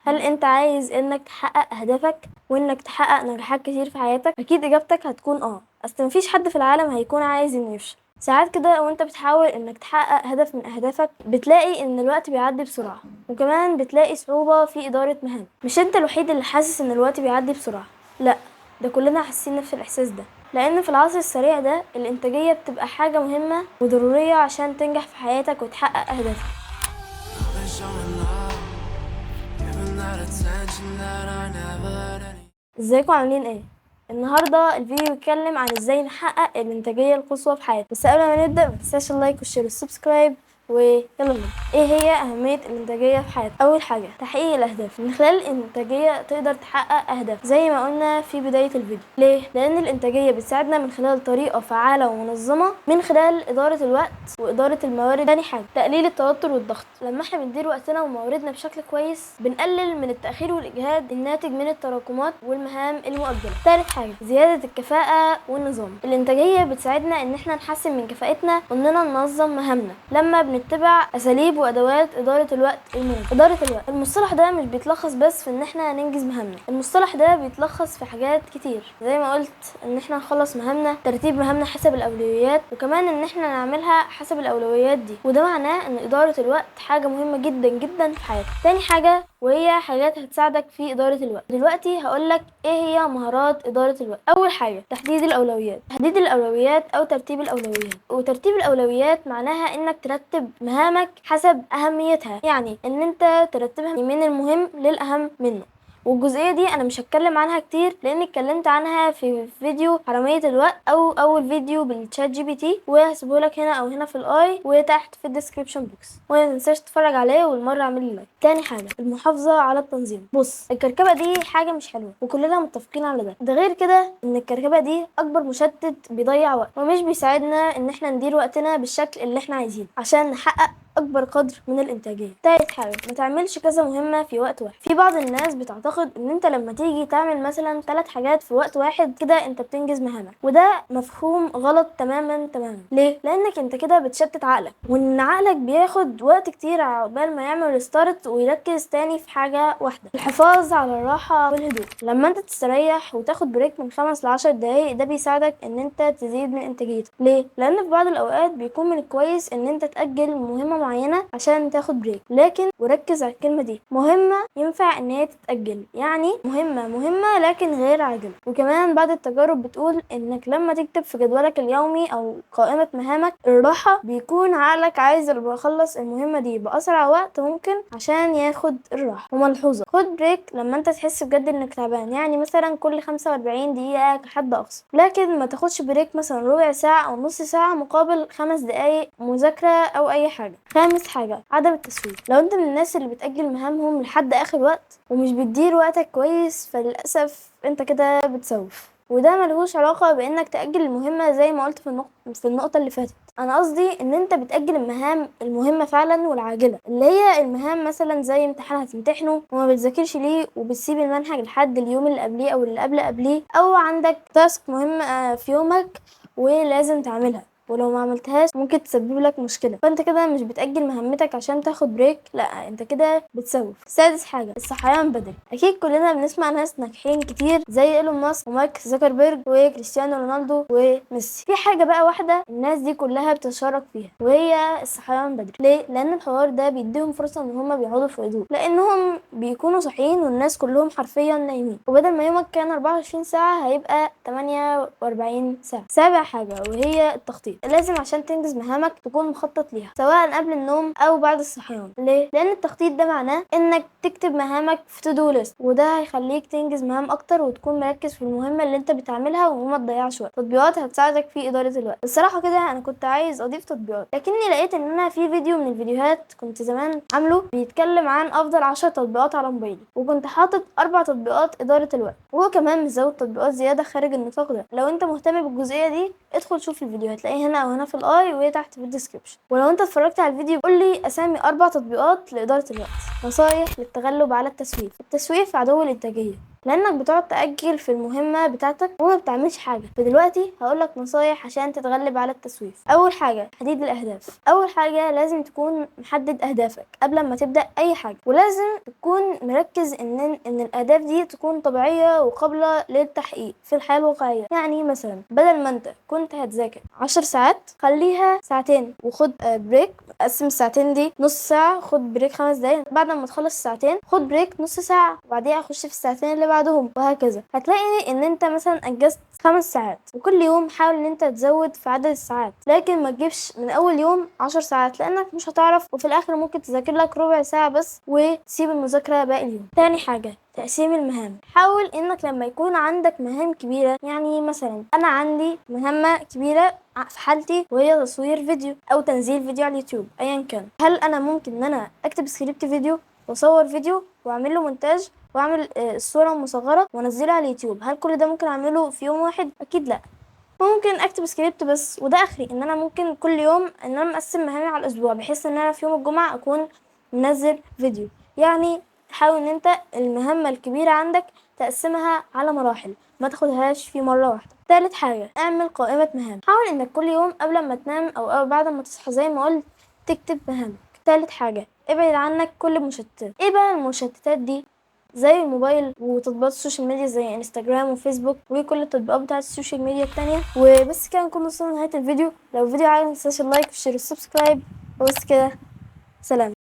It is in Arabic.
هل انت عايز انك تحقق اهدافك وانك تحقق نجاحات كتير في حياتك؟ اكيد اجابتك هتكون اصل مفيش حد في العالم هيكون عايز انه يفشل. ساعات كده وانت بتحاول انك تحقق هدف من اهدافك بتلاقي ان الوقت بيعدي بسرعة، وكمان بتلاقي صعوبة في ادارة مهام. مش انت الوحيد اللي حاسس ان الوقت بيعدي بسرعة، لا، ده كلنا حاسين نفس الاحساس ده، لان في العصر السريع ده الانتاجية بتبقى حاجة مهمة وضرورية عشان تنجح في حياتك وتحقق اهدافك. ازيكم عاملين ايه؟ النهارده الفيديو بيتكلم عن ازاي نحقق الانتاجيه القصوى في حياتنا، بس قبل ما نبدا متنساش اللايك والشير والسبسكرايب. ويلا نبدا. ايه هي اهميه الانتاجيه في حياتك؟ اول حاجه تحقيق الاهداف. من خلال الانتاجيه تقدر تحقق اهداف زي ما قلنا في بدايه الفيديو. ليه؟ لان الانتاجيه بتساعدنا من خلال طريقه فعاله ومنظمه، من خلال اداره الوقت واداره الموارد. تاني حاجه تقليل التوتر والضغط. لما احنا بندير وقتنا ومواردنا بشكل كويس بنقلل من التاخير والاجهاد الناتج من التراكمات والمهام المؤجله. ثالث حاجه زياده الكفاءه والنظام. الانتاجيه بتساعدنا ان احنا نحسن من كفاءتنا واننا ننظم مهامنا لما بنتبع اساليب وادوات اداره الوقت المناسبه. اداره الوقت، المصطلح ده مش بيتلخص بس في ان احنا ننجز مهامنا، المصطلح ده بيتلخص في حاجات كتير زي ما قلت، ان احنا نخلص مهامنا، ترتيب مهامنا حسب الاولويات، وكمان ان احنا نعملها حسب الاولويات دي. وده معناه ان اداره الوقت حاجه مهمه جدا جدا في حياتك. تاني حاجه وهي حاجات هتساعدك في اداره الوقت. دلوقتي هقولك ايه هي مهارات اداره الوقت. اول حاجه تحديد الاولويات. تحديد الاولويات او ترتيب الاولويات. وترتيب الاولويات معناها انك ترتب مهامك حسب اهميتها، يعني ان انت ترتبها من المهم للاهم منه. والجزئيه دي انا مش هتكلم عنها كتير لاني اتكلمت عنها في فيديو حراميه الوقت او اول فيديو بالتشات جي بي تي، وهسيبه لك هنا او هنا في الاي وتحت في الديسكريبشن بوكس، وما تنساش تتفرج عليه والمره اعمل لي لايك. تاني حاجه المحافظه على التنظيم. بص، الكركبه دي حاجه مش حلوه وكلنا متفقين على ده غير كده ان الكركبه دي اكبر مشتت بيضيع وقت ومش بيساعدنا ان احنا ندير وقتنا بالشكل اللي احنا عايزينه عشان نحقق اكبر قدر من الانتاجيه. تالت حاجه ما تعملش كذا مهمه في وقت واحد. في بعض الناس بتعتقد ان انت لما تيجي تعمل مثلا 3 حاجات في وقت واحد كده انت بتنجز مهامك، وده مفهوم غلط تماما تماما. ليه؟ لانك انت كده بتشتت عقلك، وان عقلك بياخد وقت كتير عقبال ما يعمل ريستارت ويركز تاني في حاجه واحده. الحفاظ على الراحه والهدوء. لما انت تستريح وتاخد بريك من 5 ل 10 دقايق ده بيساعدك ان انت تزيد من انتاجيتك. ليه؟ لان في بعض الاوقات بيكون من الكويس ان انت تاجل مهمه معينه عشان تاخد بريك، لكن وركز على الكلمه دي، مهمه ينفع ان هي تتاجل، يعني مهمه لكن غير عاجله. وكمان بعض التجارب بتقول انك لما تكتب في جدولك اليومي او قائمه مهامك الراحه بيكون عقلك عايز يخلص المهمه دي باسرع وقت ممكن عشان ياخد الراحه. وملحوظه، خد بريك لما انت تحس بجد انك تعبان، يعني مثلا كل 45 دقيقه كحد اقصى، لكن ما تاخدش بريك مثلا ربع ساعه او نص ساعه مقابل 5 دقايق مذاكره او اي حاجه. خامس حاجه عدم التسويف. لو انت من الناس اللي بتأجل مهامهم لحد اخر وقت ومش بتدير وقتك كويس فللأسف انت كده بتسوف، وده ملهوش علاقة بانك تأجل المهمة زي ما قلت في النقطة اللي فاتت. انا قصدي ان انت بتأجل المهام المهمة فعلا والعاجلة، اللي هي المهام مثلا زي امتحان هتمتحنه وما بتذاكرش ليه وبتسيب المنهج لحد اليوم اللي قبليه او اللي قبليه، او عندك تاسك مهمة في يومك ولازم تعملها ولو ما عملتهاش ممكن تسبب لك مشكله، فانت كده مش بتأجل مهمتك عشان تاخد بريك، لا انت كده بتسوف. سادس حاجه الصحيان بدري. اكيد كلنا بنسمع ناس ناجحين كتير زي ايلون ماسك ومارك زوكربيرج وكريستيانو رونالدو وميسي. في حاجه بقى واحده الناس دي كلها بتتشارك فيها وهي الصحيان بدري. ليه؟ لان الحوار ده بيديهم فرصه ان هم بيقعدوا في هدوء، لانهم بيكونوا صاحيين والناس كلهم حرفيا نايمين، وبدل ما يومك كان 24 ساعه هيبقى 48 ساعه. سابع حاجه وهي التخطيط. لازم عشان تنجز مهامك تكون مخطط ليها سواء قبل النوم او بعد الصحيان. ليه؟ لان التخطيط ده معناه انك تكتب مهامك في تو دو ليست، وده هيخليك تنجز مهام اكتر وتكون مركز في المهمه اللي انت بتعملها وما تضيعش وقت. تطبيقات هتساعدك في اداره الوقت. الصراحه كده انا كنت عايز اضيف تطبيقات، لكني لقيت ان انا في فيديو من الفيديوهات كنت زمان عامله بيتكلم عن افضل 10 تطبيقات على موبايلي، وكنت حاطط 4 تطبيقات اداره الوقت، وهو كمان مزود تطبيقات زياده خارج النطاق ده. لو انت مهتم بالجزئيه دي ادخل شوف الفيديو، هتلاقيه هنا او هنا في الاي وتحت في الديسكريبشن. ولو انت اتفرجت على الفيديو قول لي اسامي 4 تطبيقات لاداره الوقت. نصايح للتغلب على التسويف. التسويف عدو الانتاجيه، لانك بتقعد تأجل في المهمة بتاعتك وما بتعملش حاجة. فدلوقتي هقولك نصايح عشان تتغلب على التسويف. اول حاجة تحديد الاهداف. اول حاجة لازم تكون محدد اهدافك قبل ما تبدأ اي حاجة، ولازم تكون مركز ان الاهداف دي تكون طبيعية وقابلة للتحقيق في الحياة الواقعية. يعني مثلا بدل ما انت كنت هتذاكر 10 ساعات خليها ساعتين وخد بريك. قسم الساعتين دي نص ساعة، خد بريك 5 دقايق. بعد ما تخلص الساعتين خد بريك نص ساعة وبعديها خش في الساعتين اللي بعدهم، وهكذا. هتلاقي ان انت مثلا انجزت 5 ساعات. وكل يوم حاول ان انت تزود في عدد الساعات، لكن ما تجيبش من اول يوم 10 ساعات لانك مش هتعرف، وفي الاخر ممكن تذاكر لك ربع ساعة بس وتسيب المذاكرة باقي اليوم. تاني حاجة تقسيم المهام. حاول انك لما يكون عندك مهام كبيرة، يعني مثلا انا عندي مهمة كبيرة في حالتي وهي تصوير فيديو او تنزيل فيديو على اليوتيوب ايا كان، هل انا ممكن ان انا اكتب سكريبت فيديو واصور فيديو واعمل له مونتاج واعمل الصورة مصغرة وانزلها على اليوتيوب؟ هل كل ده ممكن اعمله في يوم واحد؟ اكيد لا. ممكن اكتب سكريبت بس، وده اخري. ان انا ممكن كل يوم ان انا مقسم مهامي على الاسبوع، بحيث ان انا في يوم الجمعة اكون منزل فيديو. يعني حاول ان انت المهمة الكبيرة عندك تقسمها على مراحل، ما تاخدهاش في مرة واحدة. تالت حاجة اعمل قائمة مهام. حاول انك كل يوم قبل ما تنام او بعد ما تصحى زي ما قلت تكتب مهامك. تالت حاجة ابعد عنك كل المشتتات. ايه بقى المشتتات دي؟ زي الموبايل وتطبيقات السوشيال ميديا زي انستجرام وفيسبوك وكل التطبيقات بتاعت السوشيال ميديا التانية. وبس كده نكون وصلنا لنهاية الفيديو. لو الفيديو عجبك متنساش اللايك والشير والسبسكرايب. وبس كده، سلام.